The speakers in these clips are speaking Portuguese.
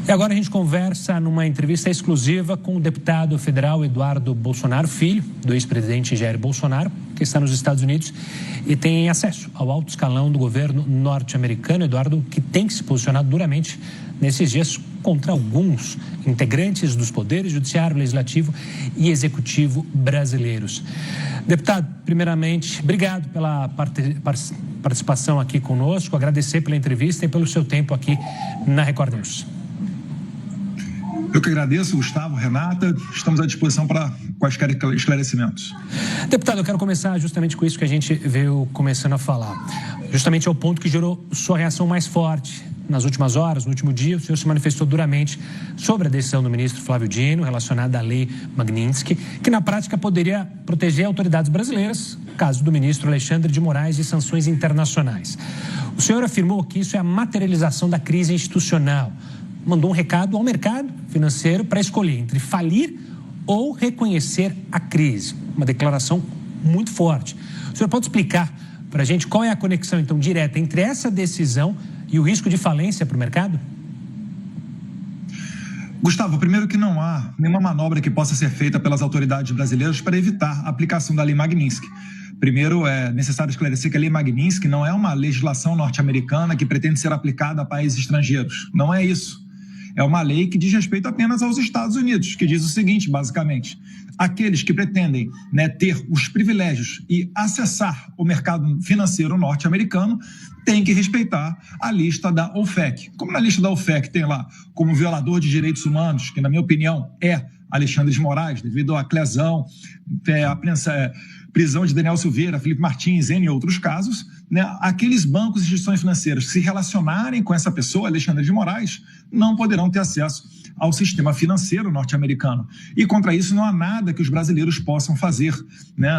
E agora a gente conversa numa entrevista exclusiva com o deputado federal Eduardo Bolsonaro, filho do ex-presidente Jair Bolsonaro, que está nos Estados Unidos e tem acesso ao alto escalão do governo norte-americano. Eduardo, que tem se posicionado duramente nesses dias contra alguns integrantes dos poderes judiciário, legislativo e executivo brasileiros. Deputado, primeiramente, obrigado pela participação aqui conosco, agradecer pela entrevista e pelo seu tempo aqui na Record News. Eu que agradeço, Gustavo, Renata, estamos à disposição para quaisquer esclarecimentos. Deputado, eu quero começar justamente com isso que a gente veio começando a falar. Justamente é o ponto que gerou sua reação mais forte. Nas últimas horas, no último dia, o senhor se manifestou duramente sobre a decisão do ministro Flávio Dino relacionada à lei Magnitsky, que na prática poderia proteger autoridades brasileiras, caso do ministro Alexandre de Moraes, de sanções internacionais. O senhor afirmou que isso é a materialização da crise institucional. Mandou um recado ao mercado financeiro para escolher entre falir ou reconhecer a crise. Uma declaração muito forte. O senhor pode explicar para a gente qual é a conexão, então, direta entre essa decisão e o risco de falência para o mercado? Gustavo, primeiro que não há nenhuma manobra que possa ser feita pelas autoridades brasileiras para evitar a aplicação da lei Magnitsky. Primeiro, é necessário esclarecer que a lei Magnitsky não é uma legislação norte-americana que pretende ser aplicada a países estrangeiros. Não é isso. É uma lei que diz respeito apenas aos Estados Unidos, que diz o seguinte, basicamente: aqueles que pretendem, ter os privilégios e acessar o mercado financeiro norte-americano têm que respeitar a lista da OFAC. Como na lista da OFAC tem lá como violador de direitos humanos, que na minha opinião é Alexandre de Moraes, devido à lesão, prisão de Daniel Silveira, Felipe Martins, entre outros casos, aqueles bancos e instituições financeiras que se relacionarem com essa pessoa, Alexandre de Moraes, não poderão ter acesso ao sistema financeiro norte-americano. E contra isso não há nada que os brasileiros possam fazer.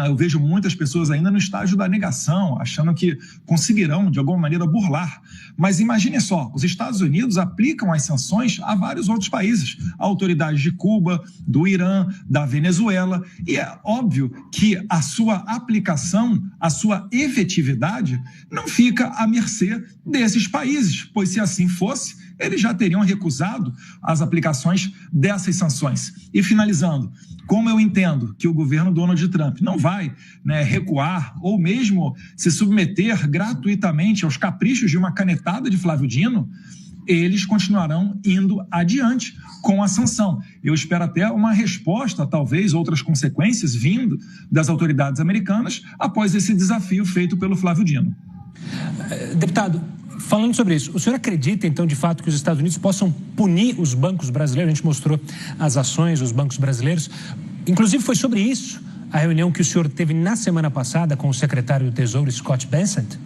Eu vejo muitas pessoas ainda no estágio da negação, achando que conseguirão, de alguma maneira, burlar. Mas imagine só, os Estados Unidos aplicam as sanções a vários outros países, autoridades de Cuba, do Irã, da Venezuela, e é óbvio que a sua aplicação, a sua efetividade, não fica à mercê desses países, pois se assim fosse, eles já teriam recusado as aplicações dessas sanções. E finalizando, como eu entendo que o governo Donald Trump não vai recuar ou mesmo se submeter gratuitamente aos caprichos de uma canetada de Flávio Dino, eles continuarão indo adiante com a sanção. Eu espero até uma resposta, talvez outras consequências vindo das autoridades americanas após esse desafio feito pelo Flávio Dino. Deputado, falando sobre isso, o senhor acredita, então, de fato, que os Estados Unidos possam punir os bancos brasileiros? A gente mostrou as ações dos bancos brasileiros. Inclusive, foi sobre isso a reunião que o senhor teve na semana passada com o secretário do Tesouro, Scott Bessent?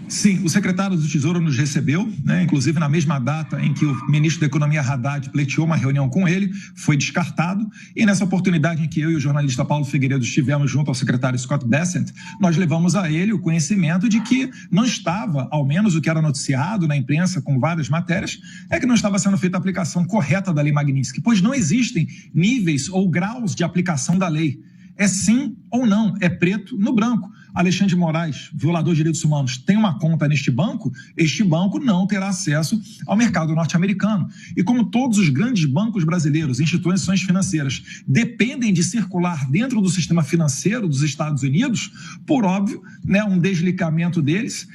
Sim, o secretário do Tesouro nos recebeu, inclusive na mesma data em que o ministro da Economia, Haddad, pleiteou uma reunião com ele, foi descartado, e nessa oportunidade em que eu e o jornalista Paulo Figueiredo estivemos junto ao secretário Scott Bessent, nós levamos a ele o conhecimento de que não estava, ao menos o que era noticiado na imprensa com várias matérias, é que não estava sendo feita a aplicação correta da lei Magnitsky, pois não existem níveis ou graus de aplicação da lei. É sim ou não, é preto no branco. Alexandre de Moraes, violador de direitos humanos, tem uma conta neste banco, este banco não terá acesso ao mercado norte-americano. E como todos os grandes bancos brasileiros, instituições financeiras, dependem de circular dentro do sistema financeiro dos Estados Unidos, por óbvio, um desligamento deles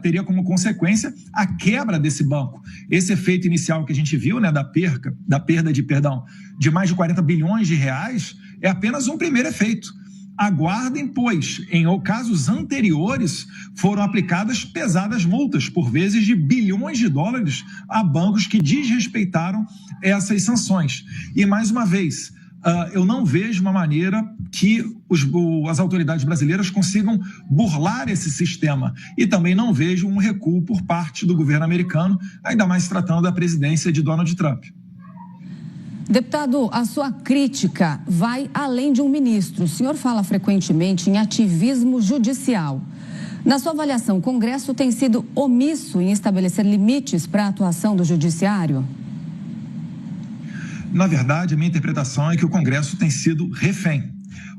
teria como consequência a quebra desse banco. Esse efeito inicial que a gente viu, da perda de mais de 40 bilhões de reais, é apenas um primeiro efeito. Aguardem, pois, em casos anteriores, foram aplicadas pesadas multas, por vezes de bilhões de dólares, a bancos que desrespeitaram essas sanções. E, mais uma vez, eu não vejo uma maneira que as autoridades brasileiras consigam burlar esse sistema. E também não vejo um recuo por parte do governo americano, ainda mais se tratando da presidência de Donald Trump. Deputado, a sua crítica vai além de um ministro. O senhor fala frequentemente em ativismo judicial. Na sua avaliação, o Congresso tem sido omisso em estabelecer limites para a atuação do Judiciário? Na verdade, a minha interpretação é que o Congresso tem sido refém.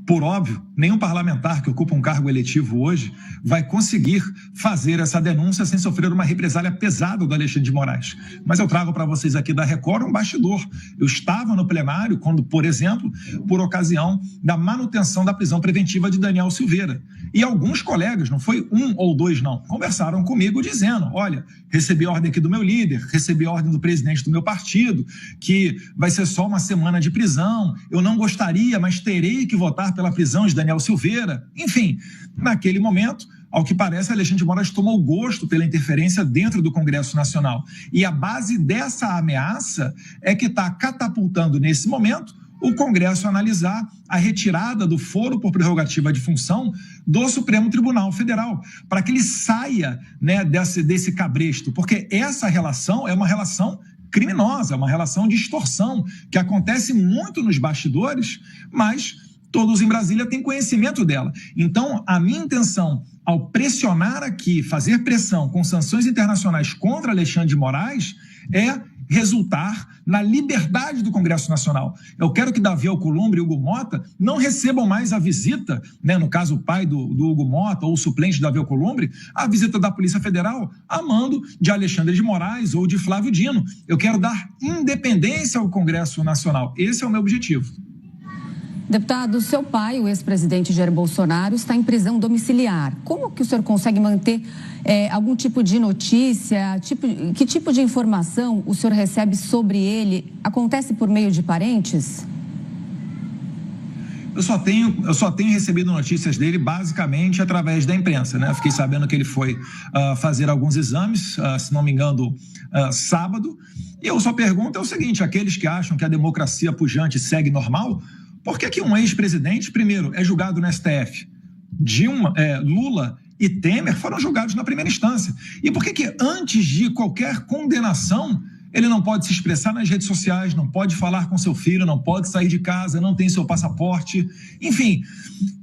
Por óbvio, nenhum parlamentar que ocupa um cargo eletivo hoje vai conseguir fazer essa denúncia sem sofrer uma represália pesada do Alexandre de Moraes. Mas eu trago para vocês aqui da Record um bastidor. Eu estava no plenário quando, por exemplo, por ocasião da manutenção da prisão preventiva de Daniel Silveira. E alguns colegas, não foi um ou dois não, conversaram comigo dizendo, olha, recebi ordem aqui do meu líder, recebi ordem do presidente do meu partido, que vai ser só uma semana de prisão, eu não gostaria, mas terei que votar pela prisão de Daniel Silveira. Enfim, naquele momento, ao que parece, Alexandre de Moraes tomou gosto pela interferência dentro do Congresso Nacional. E a base dessa ameaça é que está catapultando, nesse momento, o Congresso a analisar a retirada do foro por prerrogativa de função do Supremo Tribunal Federal, para que ele saia, né, desse cabresto, porque essa relação é uma relação criminosa, é uma relação de extorsão, que acontece muito nos bastidores, mas todos em Brasília têm conhecimento dela. Então, a minha intenção, ao pressionar aqui, fazer pressão com sanções internacionais contra Alexandre de Moraes, é resultar na liberdade do Congresso Nacional. Eu quero que Davi Alcolumbre e Hugo Mota não recebam mais a visita, né, no caso o pai do Hugo Mota ou o suplente de Davi Alcolumbre, a visita da Polícia Federal a mando de Alexandre de Moraes ou de Flávio Dino. Eu quero dar independência ao Congresso Nacional. Esse é o meu objetivo. Deputado, seu pai, o ex-presidente Jair Bolsonaro, está em prisão domiciliar. Como que o senhor consegue manter algum tipo de notícia? Que tipo de informação o senhor recebe sobre ele? Acontece por meio de parentes? Eu só tenho recebido notícias dele basicamente através da imprensa, né? Fiquei sabendo que ele foi fazer alguns exames, se não me engano, sábado. E eu só pergunto o seguinte, aqueles que acham que a democracia pujante segue normal, por que um ex-presidente, primeiro, é julgado no STF? Lula e Temer foram julgados na primeira instância. E por que antes de qualquer condenação, ele não pode se expressar nas redes sociais, não pode falar com seu filho, não pode sair de casa, não tem seu passaporte, enfim,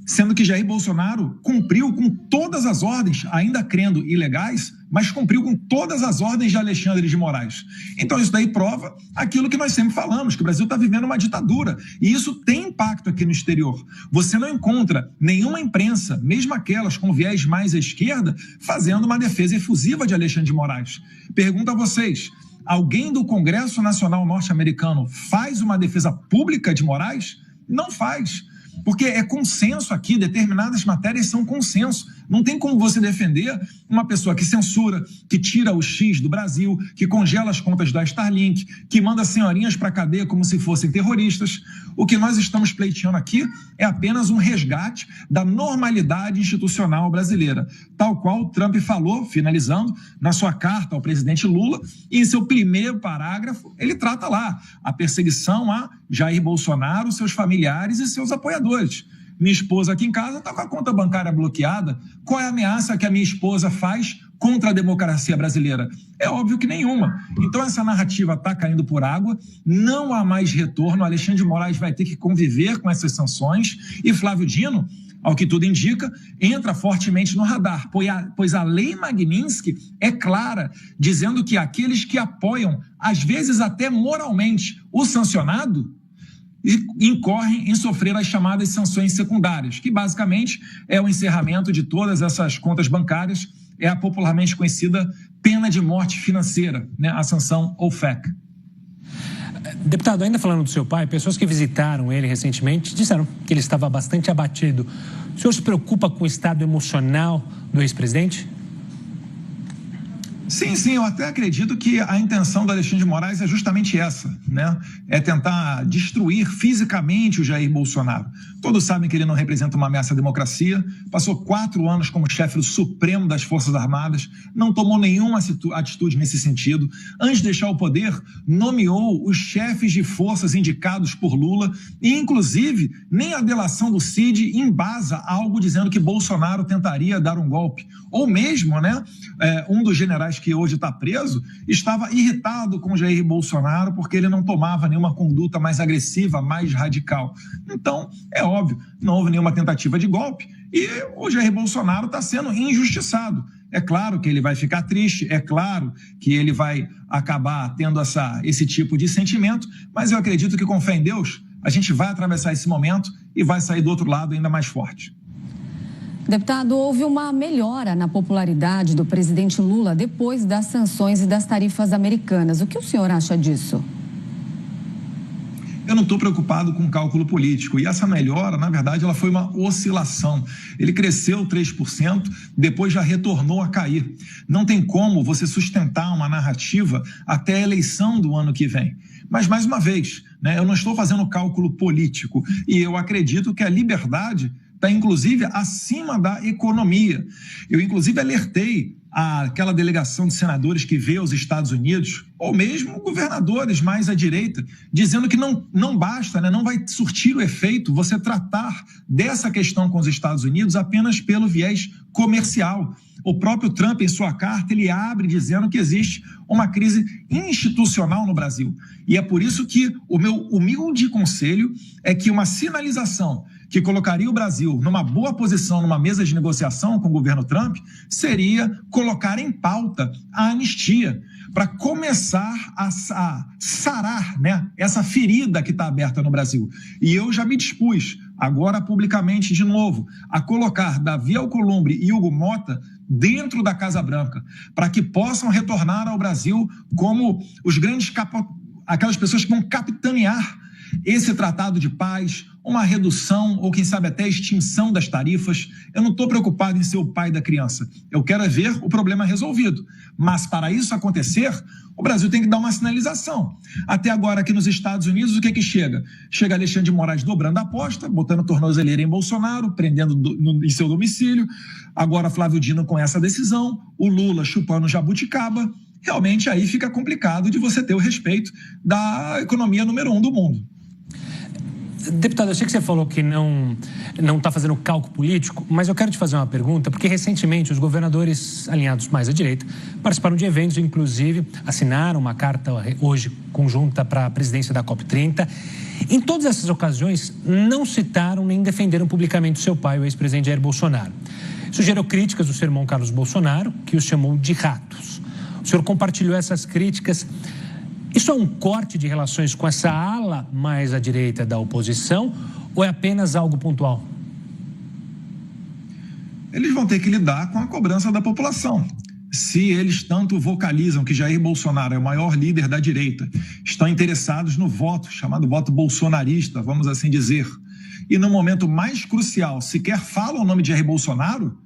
sendo que Jair Bolsonaro cumpriu com todas as ordens, ainda crendo ilegais, mas cumpriu com todas as ordens de Alexandre de Moraes. Então isso daí prova aquilo que nós sempre falamos, que o Brasil está vivendo uma ditadura, e isso tem impacto aqui no exterior. Você não encontra nenhuma imprensa, mesmo aquelas com viés mais à esquerda, fazendo uma defesa efusiva de Alexandre de Moraes. Pergunto a vocês, alguém do Congresso Nacional norte-americano faz uma defesa pública de Moraes? Não faz. Porque é consenso aqui, determinadas matérias são consenso. Não tem como você defender uma pessoa que censura, que tira o X do Brasil, que congela as contas da Starlink, que manda senhorinhas para a cadeia como se fossem terroristas. O que nós estamos pleiteando aqui é apenas um resgate da normalidade institucional brasileira, tal qual Trump falou, finalizando, na sua carta ao presidente Lula, e em seu primeiro parágrafo, ele trata lá a perseguição a Jair Bolsonaro, seus familiares e seus apoiadores. Minha esposa aqui em casa está com a conta bancária bloqueada. Qual é a ameaça que a minha esposa faz contra a democracia brasileira? É óbvio que nenhuma. Então essa narrativa está caindo por água, não há mais retorno. Alexandre de Moraes vai ter que conviver com essas sanções e Flávio Dino, ao que tudo indica, entra fortemente no radar, pois a lei Magnitsky é clara, dizendo que aqueles que apoiam, às vezes até moralmente, o sancionado, incorrem em sofrer as chamadas sanções secundárias, que basicamente é o encerramento de todas essas contas bancárias, é a popularmente conhecida pena de morte financeira, né? A sanção OFAC. Deputado, ainda falando do seu pai, pessoas que visitaram ele recentemente disseram que ele estava bastante abatido. O senhor se preocupa com o estado emocional do ex-presidente? Sim, eu até acredito que a intenção do Alexandre de Moraes é justamente essa, né? É tentar destruir fisicamente o Jair Bolsonaro. Todos sabem que ele não representa uma ameaça à democracia, passou 4 anos como chefe do Supremo das Forças Armadas, não tomou nenhuma atitude nesse sentido. Antes de deixar o poder, nomeou os chefes de forças indicados por Lula e, inclusive, nem a delação do Cid embasa algo dizendo que Bolsonaro tentaria dar um golpe. Ou mesmo, né, um dos generais que hoje está preso, estava irritado com Jair Bolsonaro porque ele não tomava nenhuma conduta mais agressiva, mais radical. Então, é óbvio, não houve nenhuma tentativa de golpe e o Jair Bolsonaro está sendo injustiçado. É claro que ele vai ficar triste, é claro que ele vai acabar tendo esse tipo de sentimento, mas eu acredito que, com fé em Deus, a gente vai atravessar esse momento e vai sair do outro lado ainda mais forte. Deputado, houve uma melhora na popularidade do presidente Lula depois das sanções e das tarifas americanas. O que o senhor acha disso? Eu não estou preocupado com cálculo político. E essa melhora, na verdade, ela foi uma oscilação. Ele cresceu 3%, depois já retornou a cair. Não tem como você sustentar uma narrativa até a eleição do ano que vem. Mas, mais uma vez, né, eu não estou fazendo cálculo político. E eu acredito que a liberdade está, inclusive, acima da economia. Eu, inclusive, alertei aquela delegação de senadores que veio aos Estados Unidos, ou mesmo governadores mais à direita, dizendo que não basta, né, não vai surtir o efeito você tratar dessa questão com os Estados Unidos apenas pelo viés comercial. O próprio Trump, em sua carta, ele abre dizendo que existe uma crise institucional no Brasil. E é por isso que o meu humilde conselho é que uma sinalização que colocaria o Brasil numa boa posição numa mesa de negociação com o governo Trump seria colocar em pauta a anistia, para começar a sarar, né, essa ferida que está aberta no Brasil. E eu já me dispus, agora publicamente de novo, a colocar Davi Alcolumbre e Hugo Mota dentro da Casa Branca, para que possam retornar ao Brasil como os grandes aquelas pessoas que vão capitanear esse tratado de paz, uma redução ou, quem sabe, até extinção das tarifas. Eu não estou preocupado em ser o pai da criança. Eu quero ver o problema resolvido. Mas, para isso acontecer, o Brasil tem que dar uma sinalização. Até agora, aqui nos Estados Unidos, o que chega? Chega Alexandre de Moraes dobrando a aposta, botando tornozeleira em Bolsonaro, prendendo em seu domicílio. Agora, Flávio Dino com essa decisão, o Lula chupando jabuticaba. Realmente, aí fica complicado de você ter o respeito da economia número 1 do mundo. Deputado, eu sei que você falou que não está fazendo cálculo político, mas eu quero te fazer uma pergunta, porque recentemente os governadores alinhados mais à direita participaram de eventos, inclusive assinaram uma carta hoje conjunta para a presidência da COP30. Em todas essas ocasiões, não citaram nem defenderam publicamente o seu pai, o ex-presidente Jair Bolsonaro. Isso gerou críticas do seu irmão Carlos Bolsonaro, que os chamou de ratos. O senhor compartilhou essas críticas. Isso é um corte de relações com essa ala mais à direita da oposição ou é apenas algo pontual? Eles vão ter que lidar com a cobrança da população. Se eles tanto vocalizam que Jair Bolsonaro é o maior líder da direita, estão interessados no voto, chamado voto bolsonarista, vamos assim dizer, e no momento mais crucial sequer falam o nome de Jair Bolsonaro,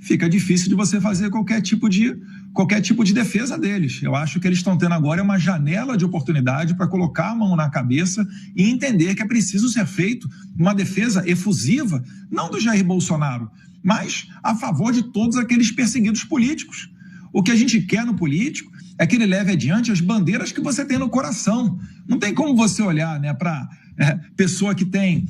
fica difícil de você fazer qualquer tipo de defesa deles. Eu acho que eles estão tendo agora uma janela de oportunidade para colocar a mão na cabeça e entender que é preciso ser feito uma defesa efusiva, não do Jair Bolsonaro, mas a favor de todos aqueles perseguidos políticos. O que a gente quer no político é que ele leve adiante as bandeiras que você tem no coração. Não tem como você olhar, né, para pessoa que tem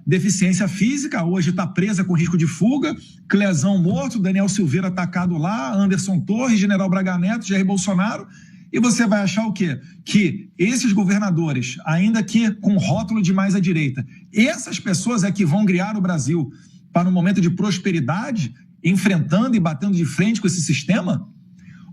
deficiência física, hoje está presa com risco de fuga, Clezão morto, Daniel Silveira atacado lá, Anderson Torres, General Braga Neto, Jair Bolsonaro, e você vai achar o quê? Que esses governadores, ainda que com rótulo de mais à direita, essas pessoas é que vão guiar o Brasil para um momento de prosperidade, enfrentando e batendo de frente com esse sistema?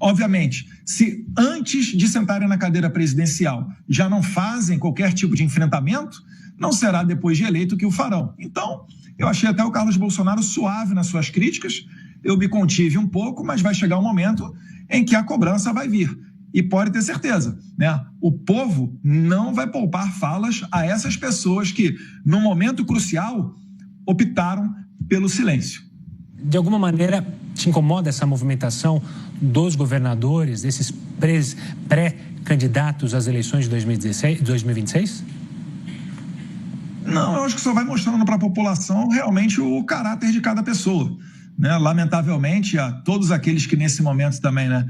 Obviamente, se antes de sentarem na cadeira presidencial já não fazem qualquer tipo de enfrentamento, não será depois de eleito que o farão. Então, eu achei até o Carlos Bolsonaro suave nas suas críticas, eu me contive um pouco, mas vai chegar um momento em que a cobrança vai vir. E pode ter certeza, né? O povo não vai poupar falas a essas pessoas que, num momento crucial, optaram pelo silêncio. De alguma maneira, te incomoda essa movimentação dos governadores, desses pré-candidatos às eleições de 2026? Não, eu acho que só vai mostrando para a população realmente o caráter de cada pessoa, né? Lamentavelmente, a todos aqueles que nesse momento também, né,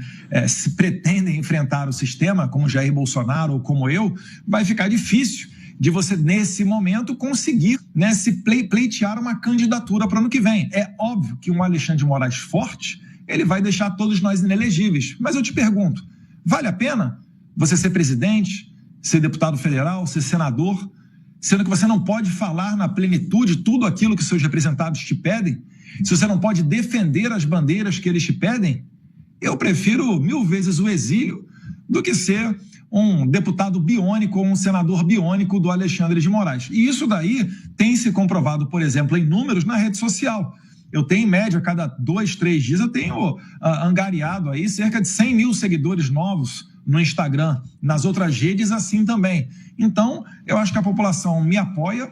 se pretendem enfrentar o sistema, como Jair Bolsonaro ou como eu, vai ficar difícil de você, nesse momento, conseguir, né, se pleitear uma candidatura para o ano que vem. É óbvio que um Alexandre de Moraes forte, ele vai deixar todos nós inelegíveis. Mas eu te pergunto, vale a pena você ser presidente, ser deputado federal, ser senador, sendo que você não pode falar na plenitude tudo aquilo que seus representados te pedem? Se você não pode defender as bandeiras que eles te pedem? Eu prefiro 1000 vezes o exílio do que ser um deputado biônico ou um senador biônico do Alexandre de Moraes. E isso daí tem se comprovado, por exemplo, em números na rede social. Eu tenho, em média, a cada 2, 3 dias, eu tenho angariado aí cerca de 100 mil seguidores novos no Instagram, nas outras redes assim também. Então, eu acho que a população me apoia.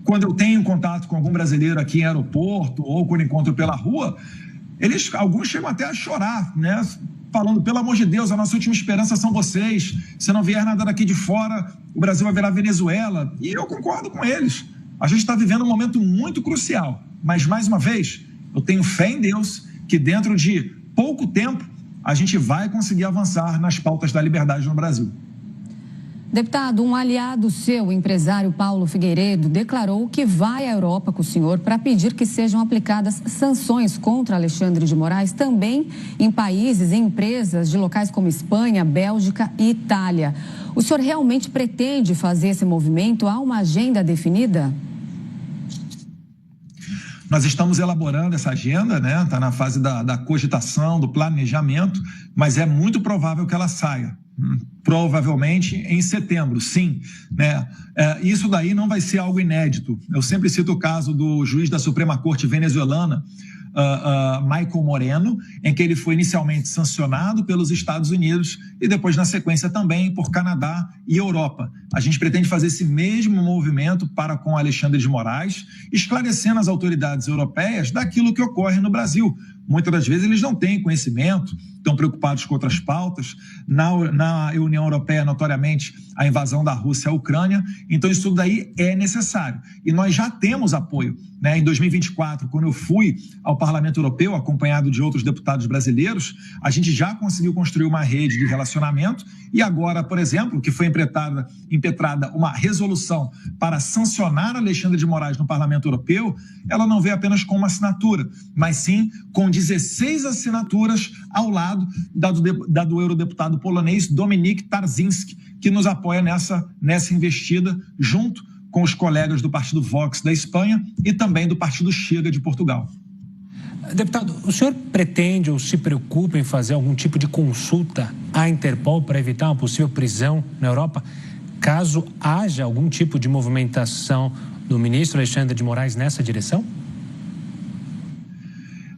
Quando eu tenho contato com algum brasileiro aqui em aeroporto ou quando encontro pela rua, alguns chegam até a chorar, né? Falando, pelo amor de Deus, a nossa última esperança são vocês. Se não vier nada daqui de fora, o Brasil vai virar Venezuela. E eu concordo com eles. A gente está vivendo um momento muito crucial. Mas, mais uma vez, eu tenho fé em Deus que dentro de pouco tempo a gente vai conseguir avançar nas pautas da liberdade no Brasil. Deputado, um aliado seu, o empresário Paulo Figueiredo, declarou que vai à Europa com o senhor para pedir que sejam aplicadas sanções contra Alexandre de Moraes, também em países e empresas de locais como Espanha, Bélgica e Itália. O senhor realmente pretende fazer esse movimento? Há uma agenda definida? Nós estamos elaborando essa agenda, né? Está na fase da cogitação, do planejamento, mas é muito provável que ela saia. Provavelmente em setembro, sim, né? Isso daí não vai ser algo inédito. Eu sempre cito o caso do juiz da Suprema Corte venezuelana, Michael Moreno, em que ele foi inicialmente sancionado pelos Estados Unidos e depois, na sequência, também por Canadá e Europa. A gente pretende fazer esse mesmo movimento para com Alexandre de Moraes, esclarecendo as autoridades europeias daquilo que ocorre no Brasil. Muitas das vezes eles não têm conhecimento, estão preocupados com outras pautas. Na União Europeia, notoriamente, a invasão da Rússia à Ucrânia. Então, isso tudo daí é necessário. E nós já temos apoio, né? Em 2024, quando eu fui ao Parlamento Europeu, acompanhado de outros deputados brasileiros, a gente já conseguiu construir uma rede de relacionamento. E agora, por exemplo, que foi impetrada uma resolução para sancionar Alexandre de Moraes no Parlamento Europeu, ela não veio apenas com uma assinatura, mas sim com 16 assinaturas ao lado da do eurodeputado polonês Dominik Tarczyński, que nos apoia nessa investida, junto com os colegas do Partido Vox da Espanha e também do Partido Chega de Portugal. Deputado, o senhor pretende ou se preocupa em fazer algum tipo de consulta à Interpol para evitar uma possível prisão na Europa, caso haja algum tipo de movimentação do ministro Alexandre de Moraes nessa direção?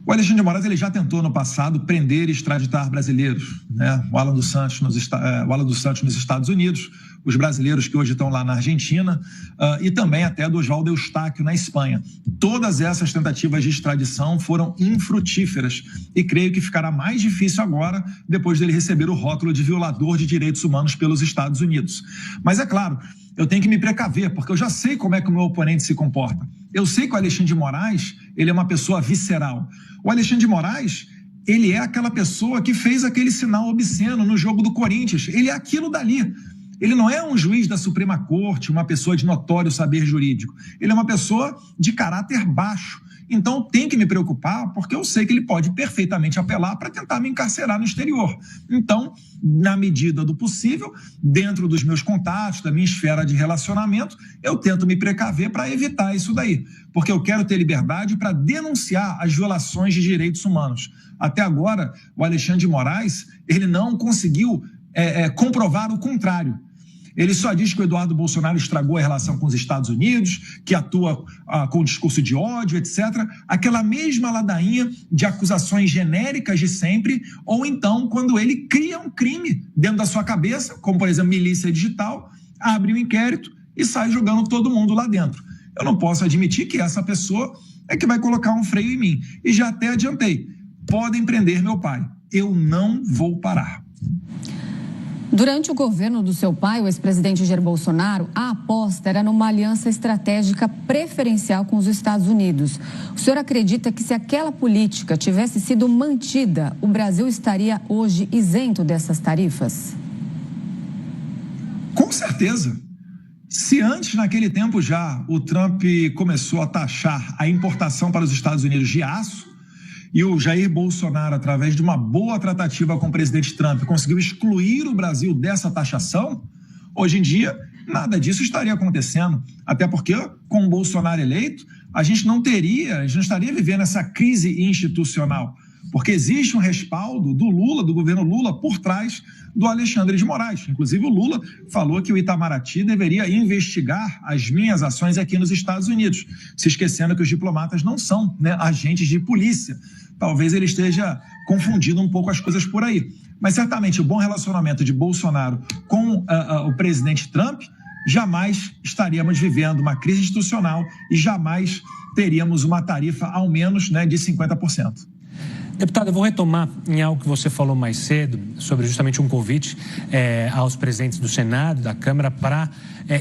O Alexandre de Moraes ele já tentou no passado prender e extraditar brasileiros, né? O Alan dos Santos nos Estados Unidos, os brasileiros que hoje estão lá na Argentina e também até do Oswaldo Eustáquio na Espanha. Todas essas tentativas de extradição foram infrutíferas e creio que ficará mais difícil agora, depois dele receber o rótulo de violador de direitos humanos pelos Estados Unidos. Mas é claro, eu tenho que me precaver, porque eu já sei como é que o meu oponente se comporta. Eu sei que o Alexandre de Moraes, ele é uma pessoa visceral. O Alexandre de Moraes, ele é aquela pessoa que fez aquele sinal obsceno no jogo do Corinthians. Ele é aquilo dali. Ele não é um juiz da Suprema Corte, uma pessoa de notório saber jurídico. Ele é uma pessoa de caráter baixo. Então, tem que me preocupar, porque eu sei que ele pode perfeitamente apelar para tentar me encarcerar no exterior. Então, na medida do possível, dentro dos meus contatos, da minha esfera de relacionamento, eu tento me precaver para evitar isso daí. Porque eu quero ter liberdade para denunciar as violações de direitos humanos. Até agora, o Alexandre de Moraes, ele não conseguiu comprovar o contrário. Ele só diz que o Eduardo Bolsonaro estragou a relação com os Estados Unidos, que atua com discurso de ódio, etc. Aquela mesma ladainha de acusações genéricas de sempre, ou então quando ele cria um crime dentro da sua cabeça, como, por exemplo, milícia digital, abre um inquérito e sai jogando todo mundo lá dentro. Eu não posso admitir que essa pessoa é que vai colocar um freio em mim. E já até adiantei, podem prender meu pai, eu não vou parar. Durante o governo do seu pai, o ex-presidente Jair Bolsonaro, a aposta era numa aliança estratégica preferencial com os Estados Unidos. O senhor acredita que se aquela política tivesse sido mantida, o Brasil estaria hoje isento dessas tarifas? Com certeza. Se antes, naquele tempo já, o Trump começou a taxar a importação para os Estados Unidos de aço, e o Jair Bolsonaro, através de uma boa tratativa com o presidente Trump, conseguiu excluir o Brasil dessa taxação, hoje em dia, nada disso estaria acontecendo. Até porque, com o Bolsonaro eleito, a gente não estaria vivendo essa crise institucional. porque existe um respaldo do Lula, do governo Lula, por trás do Alexandre de Moraes. Inclusive, o Lula falou que o Itamaraty deveria investigar as minhas ações aqui nos Estados Unidos, se esquecendo que os diplomatas não são, né, agentes de polícia. Talvez ele esteja confundindo um pouco as coisas por aí. Mas certamente o bom relacionamento de Bolsonaro com o presidente Trump, jamais estaríamos vivendo uma crise institucional e jamais teríamos uma tarifa, ao menos, né, de 50%. Deputado, eu vou retomar em algo que você falou mais cedo, sobre justamente um convite aos presidentes do Senado, da Câmara, para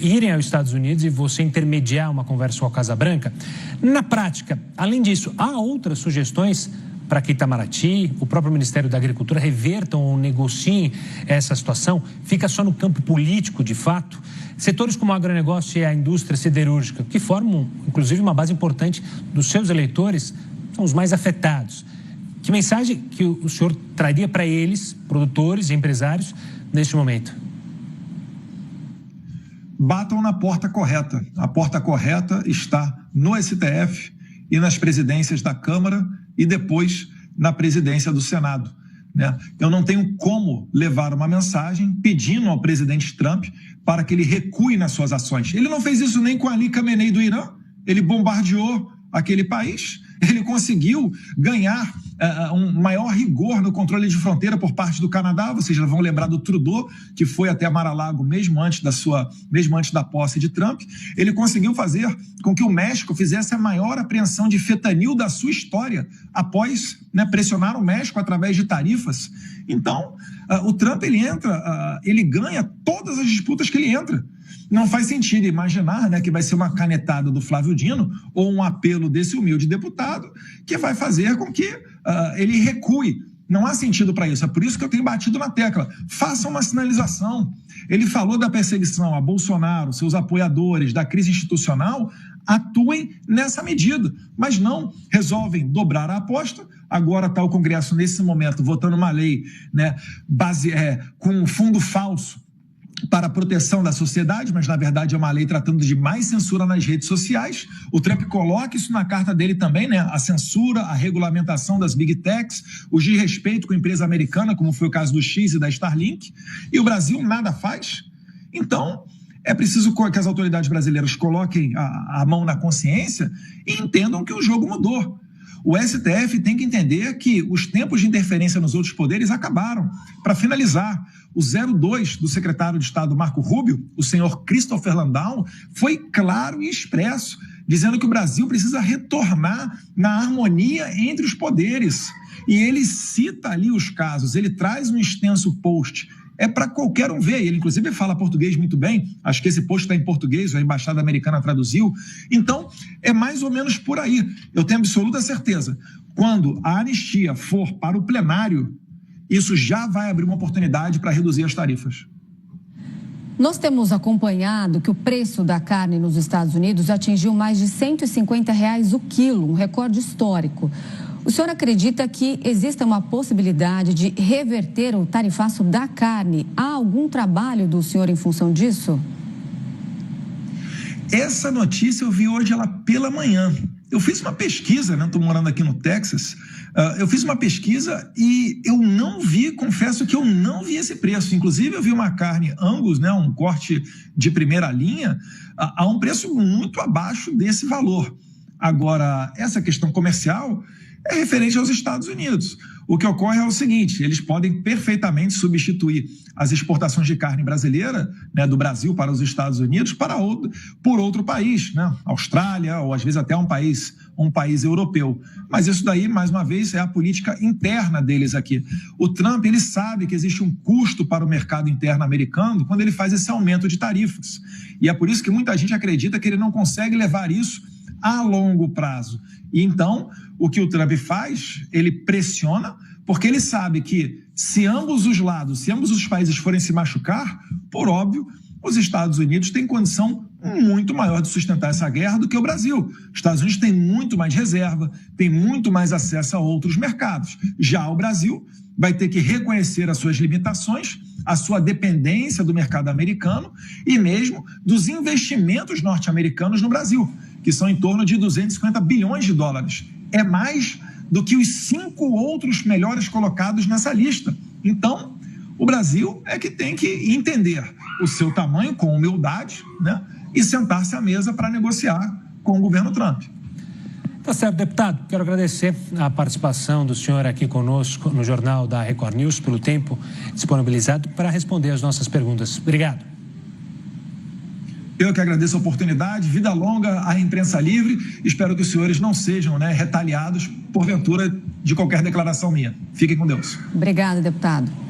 irem aos Estados Unidos e você intermediar uma conversa com a Casa Branca. Na prática, além disso, há outras sugestões para que Itamaraty, o próprio Ministério da Agricultura revertam ou negociem essa situação? Fica só no campo político, de fato? Setores como o agronegócio e a indústria siderúrgica, que formam, inclusive, uma base importante dos seus eleitores, são os mais afetados. Que mensagem que o senhor traria para eles, produtores e empresários, neste momento? Batam na porta correta. A porta correta está no STF e nas presidências da Câmara e depois na presidência do Senado, né? Eu não tenho como levar uma mensagem pedindo ao presidente Trump para que ele recue nas suas ações. Ele não fez isso nem com Ali Khamenei do Irã, ele bombardeou aquele país, ele conseguiu ganhar um maior rigor no controle de fronteira por parte do Canadá. Vocês já vão lembrar do Trudeau, que foi até Mar-a-Lago mesmo antes da posse de Trump. Ele conseguiu fazer com que o México fizesse a maior apreensão de fentanil da sua história, após, né, pressionar o México através de tarifas. Então, o Trump, ele ganha todas as disputas que ele entra. Não faz sentido imaginar, né, que vai ser uma canetada do Flávio Dino ou um apelo desse humilde deputado que vai fazer com que ele recue. Não há sentido para isso. É por isso que eu tenho batido na tecla. Faça uma sinalização. Ele falou da perseguição a Bolsonaro, seus apoiadores, da crise institucional. Atuem nessa medida, mas não resolvem dobrar a aposta. Agora está o Congresso, nesse momento, votando uma lei, né, com um fundo falso para a proteção da sociedade, mas na verdade é uma lei tratando de mais censura nas redes sociais. O Trump coloca isso na carta dele também, né? A censura, a regulamentação das Big Techs, o desrespeito com a empresa americana, como foi o caso do X e da Starlink, e o Brasil nada faz. Então, é preciso que as autoridades brasileiras coloquem a mão na consciência e entendam que o jogo mudou. O STF tem que entender que os tempos de interferência nos outros poderes acabaram. Para finalizar, o 02 do secretário de Estado Marco Rubio, o senhor Christopher Landau, foi claro e expresso, dizendo que o Brasil precisa retornar na harmonia entre os poderes. E ele cita ali os casos, ele traz um extenso post. É para qualquer um ver. Ele, inclusive, fala português muito bem. Acho que esse post está em português, a Embaixada Americana traduziu. Então, é mais ou menos por aí. Eu tenho absoluta certeza. Quando a anistia for para o plenário, isso já vai abrir uma oportunidade para reduzir as tarifas. Nós temos acompanhado que o preço da carne nos Estados Unidos atingiu mais de R$ 150 o quilo, um recorde histórico. O senhor acredita que existe uma possibilidade de reverter o tarifaço da carne? Há algum trabalho do senhor em função disso? Essa notícia eu vi hoje ela pela manhã. Eu fiz uma pesquisa, né? Estou morando aqui no Texas. Eu fiz uma pesquisa e eu não vi, confesso que eu não vi esse preço. Inclusive, eu vi uma carne Angus, né? Um corte de primeira linha, a um preço muito abaixo desse valor. Agora, essa questão comercial é referente aos Estados Unidos. O que ocorre é o seguinte: eles podem perfeitamente substituir as exportações de carne brasileira, né, do Brasil para os Estados Unidos, por outro país, né, Austrália, ou às vezes até um país europeu. Mas isso daí, mais uma vez, é a política interna deles aqui. O Trump, ele sabe que existe um custo para o mercado interno americano quando ele faz esse aumento de tarifas. E é por isso que muita gente acredita que ele não consegue levar isso a longo prazo. E então, o que o Trump faz, ele pressiona, porque ele sabe que se ambos os países forem se machucar, por óbvio, os Estados Unidos têm condição muito maior de sustentar essa guerra do que o Brasil. Os Estados Unidos têm muito mais reserva, têm muito mais acesso a outros mercados. Já o Brasil vai ter que reconhecer as suas limitações, a sua dependência do mercado americano e mesmo dos investimentos norte-americanos no Brasil, que são em torno de 250 bilhões de dólares. É mais do que os 5 outros melhores colocados nessa lista. Então, o Brasil é que tem que entender o seu tamanho com humildade, né, e sentar-se à mesa para negociar com o governo Trump. Tá certo, deputado. Quero agradecer a participação do senhor aqui conosco no Jornal da Record News, pelo tempo disponibilizado para responder as nossas perguntas. Obrigado. Eu que agradeço a oportunidade, vida longa à imprensa livre. Espero que os senhores não sejam, né, retaliados, porventura, de qualquer declaração minha. Fiquem com Deus. Obrigada, deputado.